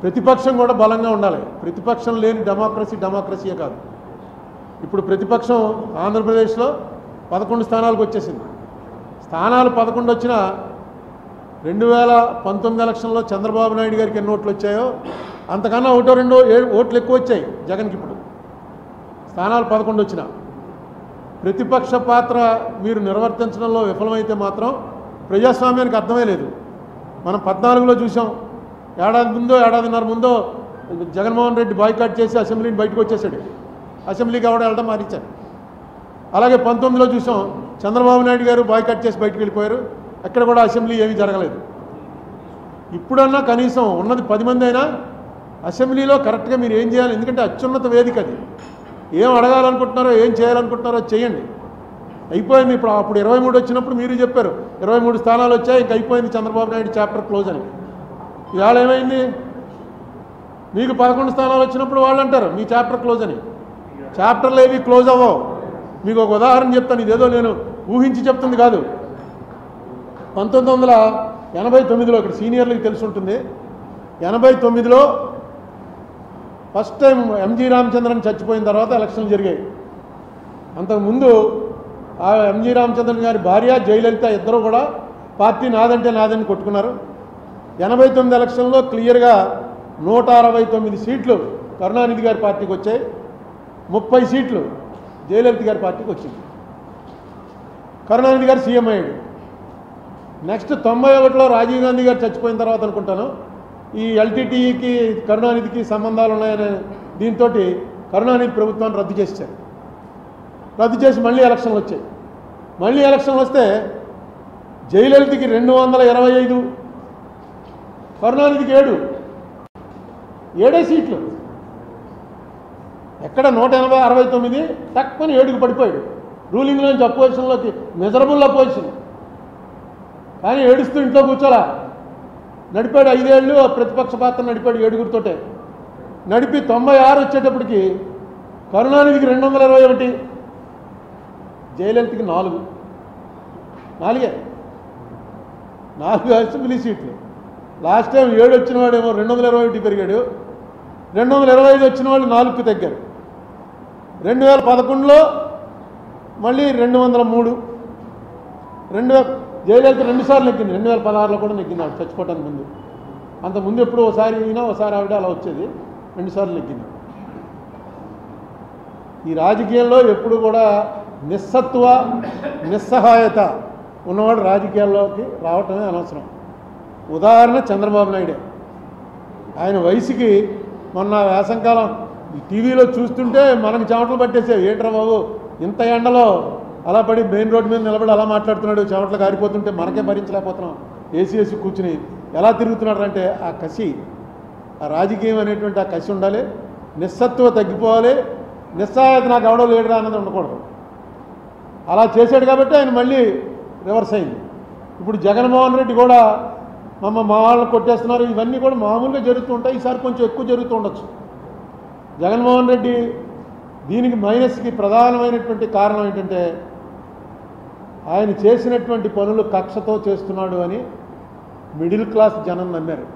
ప్రతిపక్షం కూడా బలంగా ఉండాలి. ప్రతిపక్షం లేని డెమోక్రసీయే కాదు. ఇప్పుడు ప్రతిపక్షం ఆంధ్రప్రదేశ్లో 11 స్థానాలకు వచ్చేసింది. స్థానాలు 11 వచ్చినా 2019 ఎలక్షన్లో చంద్రబాబు నాయుడు గారికి ఎన్ని ఓట్లు వచ్చాయో అంతకన్నా ఒకటో రెండో ఓట్లు ఎక్కువ వచ్చాయి జగన్కి. ఇప్పుడు స్థానాలు 11 వచ్చినా ప్రతిపక్ష పాత్ర మీరు నిర్వర్తించడంలో విఫలమైతే మాత్రం ప్రజాస్వామ్యానికి అర్థమే లేదు. మనం 14లో చూసాం. ఏడాదిన్నర ముందో జగన్మోహన్ రెడ్డి బాయ్కాట్ చేసి అసెంబ్లీని బయటకు వచ్చేసాడు. అసెంబ్లీకి ఎవడో వెళ్ళడం మారించారు. అలాగే 19లో చూసాం. చంద్రబాబు నాయుడు గారు బాయ్కాట్ చేసి బయటకు వెళ్ళిపోయారు. అక్కడ కూడా అసెంబ్లీ ఏమీ జరగలేదు. ఇప్పుడన్నా కనీసం ఉన్నది 10 మంది అయినా అసెంబ్లీలో కరెక్ట్గా మీరు ఏం చేయాలి. ఎందుకంటే అత్యున్నత వేదిక అది. ఏం అడగాలనుకుంటున్నారో ఏం చేయాలనుకుంటున్నారో చేయండి. అయిపోయింది. అప్పుడు 23 వచ్చినప్పుడు మీరు చెప్పారు 23 స్థానాలు వచ్చాయి, ఇంక అయిపోయింది చంద్రబాబు నాయుడు చాప్టర్ క్లోజ్ అని. ఇవాళ ఏమైంది? మీకు 11 స్థానాలు వచ్చినప్పుడు వాళ్ళు అంటారు మీ చాప్టర్ క్లోజ్ అని. చాప్టర్లు ఏవి క్లోజ్ అవ్వవు. మీకు ఒక ఉదాహరణ చెప్తాను. ఇదేదో నేను ఊహించి చెప్తుంది కాదు. 1989లో ఇక్కడ సీనియర్లకు తెలిసి ఉంటుంది. 89లో ఫస్ట్ టైం ఎంజీ రామచంద్రన్ చచ్చిపోయిన తర్వాత ఎలక్షన్లు జరిగాయి. అంతకుముందు ఆ ఎంజీ రామచంద్రన్ గారి భార్య జయలలిత ఇద్దరు కూడా పార్టీ నాదంటే నాదని కొట్టుకున్నారు. 89 ఎలక్షన్లో క్లియర్గా 169 సీట్లు కరుణానిధి గారి పార్టీకి వచ్చాయి. 30 సీట్లు జయలలిత గారి పార్టీకి వచ్చింది. కరుణానిధి గారు సీఎం అయ్యాడు. నెక్స్ట్ 91లో రాజీవ్ గాంధీ గారు చచ్చిపోయిన తర్వాత అనుకుంటాను ఈ ఎల్టీటీఈకి కరుణానిధికి సంబంధాలు ఉన్నాయనే దీంతో కరుణానిధి ప్రభుత్వాన్ని రద్దు చేశారు. రద్దు చేసి మళ్ళీ ఎలక్షన్లు వచ్చాయి. మళ్ళీ ఎలక్షన్లు వస్తే జయలలితకి 225, కరుణానిధికి 7 సీట్లు. ఎక్కడ 169 తక్కువ 7కి పడిపోయాడు. రూలింగ్లోంచి అపోజిషన్లోకి మిజరబుల్ అపోజిషన్. కానీ ఏడుస్తూ ఇంట్లో కూర్చోలా. నడిపాడు 5 ఏళ్ళు ప్రతిపక్ష పాత్ర నడిపాడు 7గురితోటే. నడిపి 96 వచ్చేటప్పటికి కరుణానిధికి 221, జయలలితకి 4 అసెంబ్లీ సీట్లు. లాస్ట్ టైం 7 వచ్చిన వాడేమో 221 పెరిగాడు. 225 వచ్చిన వాళ్ళు 4కు తగ్గారు. 2011లో మళ్ళీ 203. జయలలిత 2 సార్లు నెగ్గింది. 2016లో కూడా నెగ్గింది ఆవిడ చచ్చిపోవటానికి ముందు. అంతకుముందు ఎప్పుడు ఒకసారి అయినా ఒకసారి ఆవిడ అలా వచ్చేది. 2 సార్లు నెగ్గింది. ఈ రాజకీయాల్లో ఎప్పుడు కూడా నిస్సహాయత ఉన్నవాడు రాజకీయాల్లోకి రావటమే అనవసరం. ఉదాహరణ చంద్రబాబు నాయుడే. ఆయన వయసుకి మొన్న వేసంకాలం టీవీలో చూస్తుంటే మనకు చెమటలు పట్టేసాయి. ఏంట్రా బాబు ఇంత ఎండలో అలా పడి మెయిన్ రోడ్డు మీద నిలబడి అలా మాట్లాడుతున్నాడు. చెమటలు కారిపోతుంటే మనకే భరించలేకపోతున్నాం. ఏసీ కూర్చుని ఎలా తిరుగుతున్నాడు అంటే ఆ కసి, ఆ రాజకీయం అనేటువంటి ఆ కసి ఉండాలి. నిస్సత్వ తగ్గిపోవాలి. నిస్సహాయత నాకు ఎవడో లేడురా అన్నది ఉండకూడదు. అలా చేశాడు కాబట్టి ఆయన మళ్ళీ రివర్స్ అయింది. ఇప్పుడు జగన్మోహన్ రెడ్డి కూడా మా వాళ్ళని కొట్టేస్తున్నారు. ఇవన్నీ కూడా మామూలుగా జరుగుతూ ఉంటాయి. ఈసారి కొంచెం ఎక్కువ జరుగుతూ ఉండొచ్చు. జగన్మోహన్ రెడ్డి దీనికి మైనస్కి ప్రధానమైనటువంటి కారణం ఏంటంటే ఆయన చేసినటువంటి పనులు కక్షతో చేస్తున్నాడు అని మిడిల్ క్లాస్ జనం నమ్మారు.